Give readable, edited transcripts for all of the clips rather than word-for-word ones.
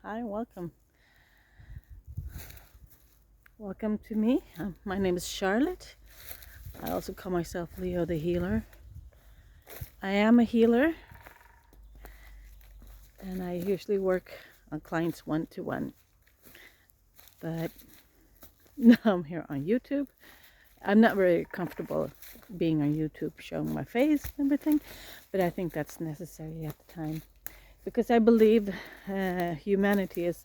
Hi, welcome. Welcome to me. My name is Charlotte. I also call myself Leo the Healer. I am a healer, and I usually work on clients one-to-one. But now I'm here on YouTube. I'm not very comfortable being on YouTube, showing my face and everything, but I think that's necessary at the time because I believe humanity is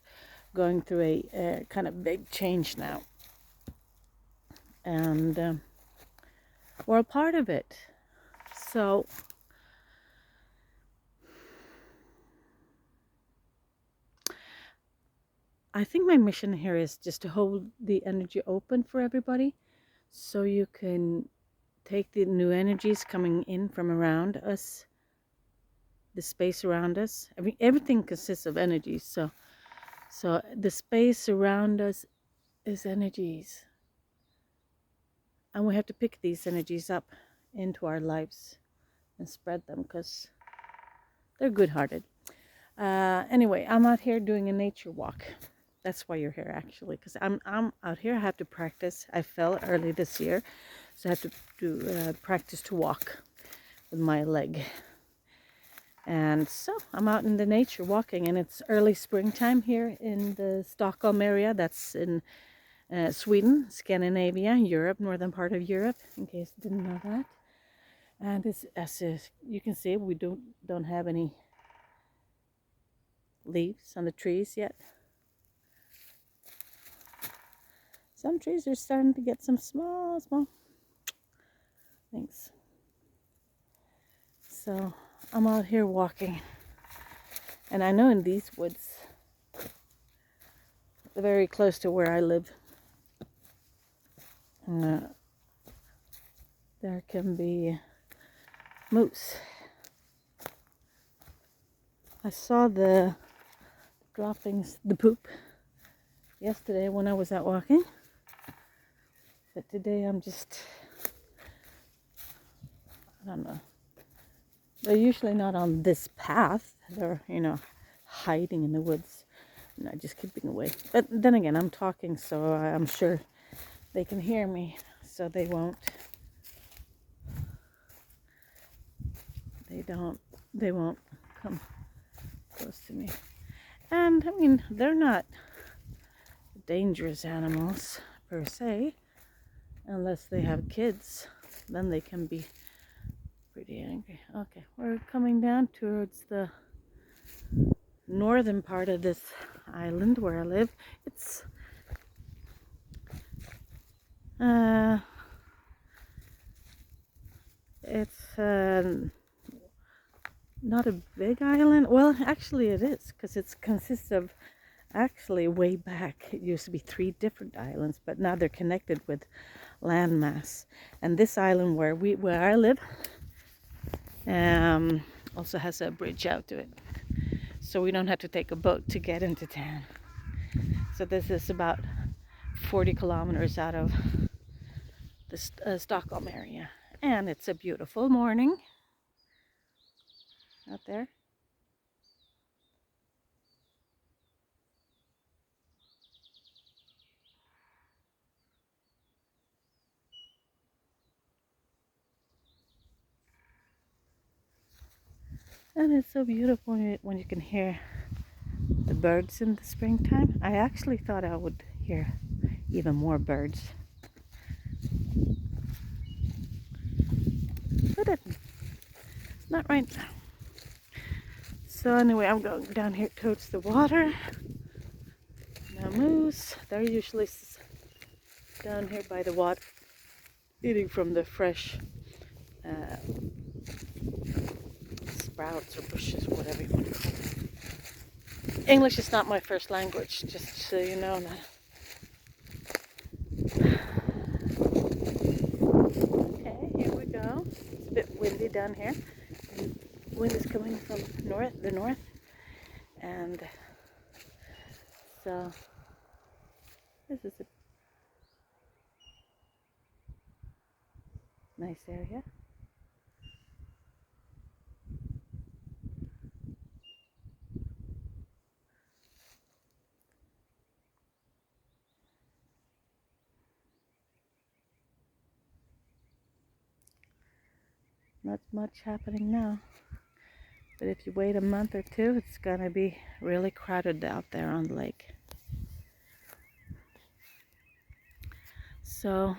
going through a kind of big change now, and we're a part of it. So I think my mission here is just to hold the energy open for everybody so you can take the new energies coming in from around us, the space around us. Everything consists of energies. So the space around us is energies. And we have to pick these energies up into our lives and spread them because they're good-hearted. Anyway, I'm out here doing a nature walk. That's why you're here, actually, because I'm out here. I have to practice. I fell early this year, so I have to do practice to walk with my leg. And so I'm out in the nature walking, and it's early springtime here in the Stockholm area. That's in Sweden, Scandinavia, Europe, northern part of Europe, in case you didn't know that. And it's, as you can see, we don't have any leaves on the trees yet. Some trees are starting to get some small things. So I'm out here walking. And I know in these woods, very close to where I live, there can be moose. I saw the droppings, the poop, yesterday when I was out walking. But today I'm just, I don't know. They're usually not on this path. They're, hiding in the woods. And I just keeping away. But then again, I'm talking, so I'm sure they can hear me. So they won't come close to me. And I mean, they're not dangerous animals per se, unless they have kids. Then they can be pretty angry. Okay, we're coming down towards the northern part of this island where I live. It's not a big island. Well, actually it is, because it consists of, actually way back it used to be 3 different islands, but now they're connected with landmass. And this island where I live also has a bridge out to it, so we don't have to take a boat to get into town. So this is about 40 kilometers out of the Stockholm area, and it's a beautiful morning out there. And it's so beautiful when you can hear the birds in the springtime. I actually thought I would hear even more birds, but it's not right now. So anyway, I'm going down here towards the water. Now moose, they're usually down here by the water, eating from the fresh sprouts or bushes, whatever you want to call it. English is not my first language, just so you know that. Okay, here we go. It's a bit windy down here. And wind is coming from the north. And so this is a nice area. Not much happening now. But if you wait a month or two, it's going to be really crowded out there on the lake. So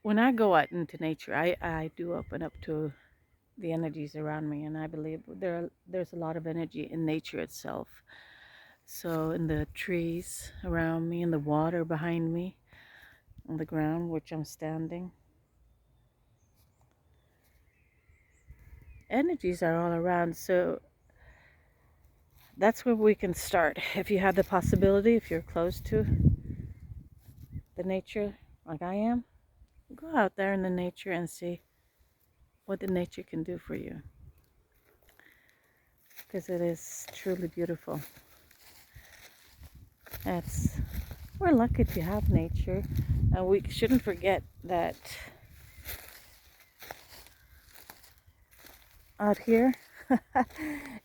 when I go out into nature, I do open up to the energies around me, and I believe there's a lot of energy in nature itself. So in the trees around me, in the water behind me, on the ground which I'm standing, energies are all around. So that's where we can start. If you have the possibility, if you're close to the nature like I am, go out there in the nature and see what the nature can do for you, because it is truly beautiful. That's We're lucky to have nature, and we shouldn't forget that out here,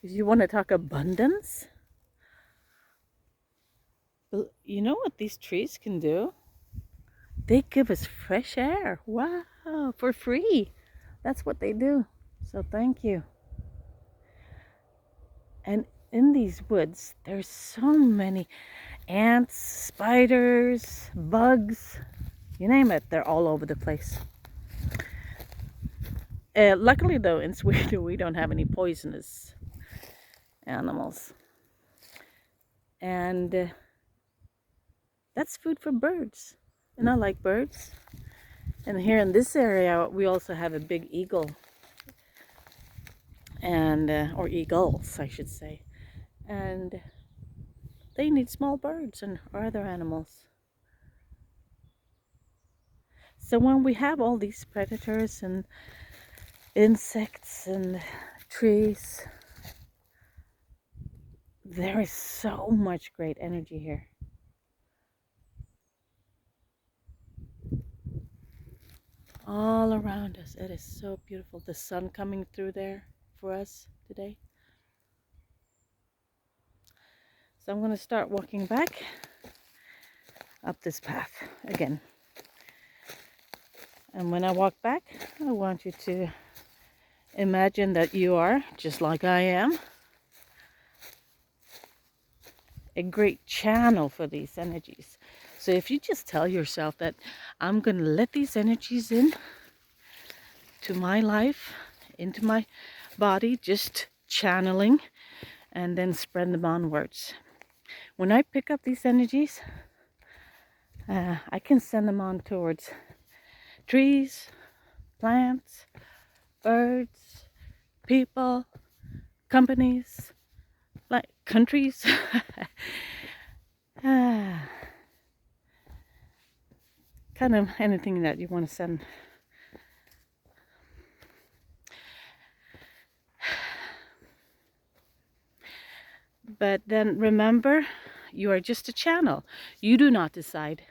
if you want to talk abundance, you know what these trees can do? They give us fresh air. Wow, for free. That's what they do. So thank you. And in these woods, there's so many ants, spiders, bugs, you name it, they're all over the place. Luckily though, in Sweden we don't have any poisonous animals. And that's food for birds. And I like birds. And here in this area we also have a big eagle. And or eagles, I should say. And they need small birds and or other animals. So when we have all these predators and insects and trees, there is so much great energy here. All around us. It is so beautiful. The sun coming through there for us today. So I'm going to start walking back up this path again. And when I walk back, I want you to imagine that you are, just like I am, a great channel for these energies. So if you just tell yourself that I'm going to let these energies in to my life, into my body, just channeling, and then spread them onwards. When I pick up these energies, I can send them on towards trees, plants, birds, people, companies, like countries. Kind of anything that you want to send. But then remember, you are just a channel. You do not decide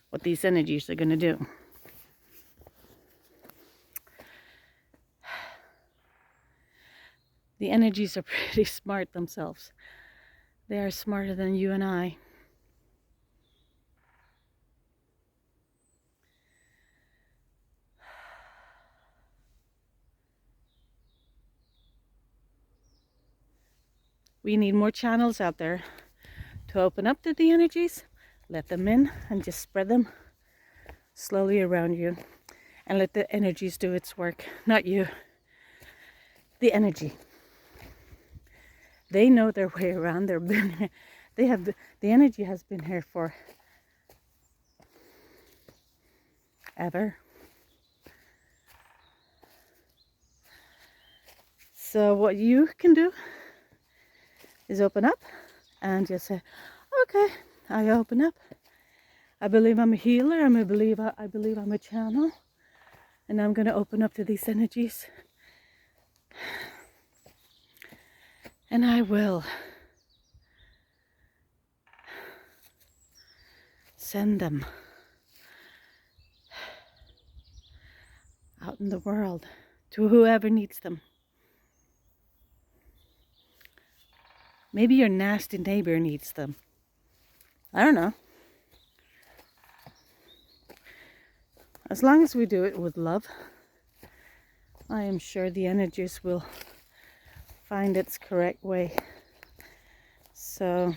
what these energies are going to do. The energies are pretty smart themselves. They are smarter than you and I. We need more channels out there to open up to the energies, let them in, and just spread them slowly around you. And let the energies do its work, not you. The energy. They know their way around. The energy has been here for ever. So what you can do is open up and just say, okay, I open up. I believe I'm a healer. I believe I'm a channel. And I'm going to open up to these energies. And I will send them out in the world to whoever needs them. Maybe your nasty neighbor needs them. I don't know. As long as we do it with love, I am sure the energies will find its correct way. So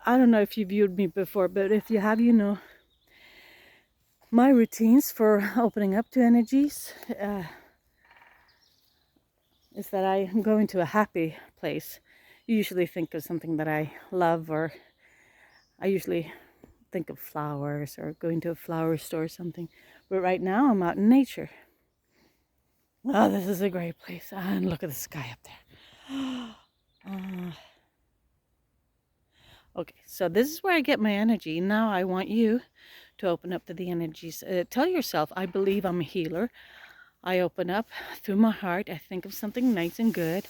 I don't know if you viewed me before, but if you have, you know my routines for opening up to energies is that I go into a happy place. You usually think of something that I love, or I usually think of flowers or going to a flower store or something. But right now I'm out in nature. Oh, this is a great place. And look at the sky up there. Okay, so this is where I get my energy. Now I want you to open up to the energies. Tell yourself, I believe I'm a healer. I open up through my heart. I think of something nice and good,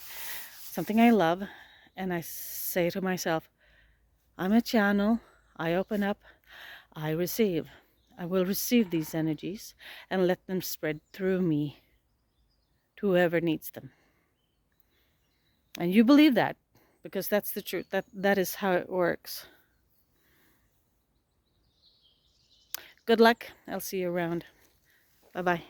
something I love, and I say to myself, I'm a channel. I open up. I receive. I will receive these energies and let them spread through me to whoever needs them. And you believe that, because that's the truth. That is how it works. Good luck. I'll see you around. Bye-bye.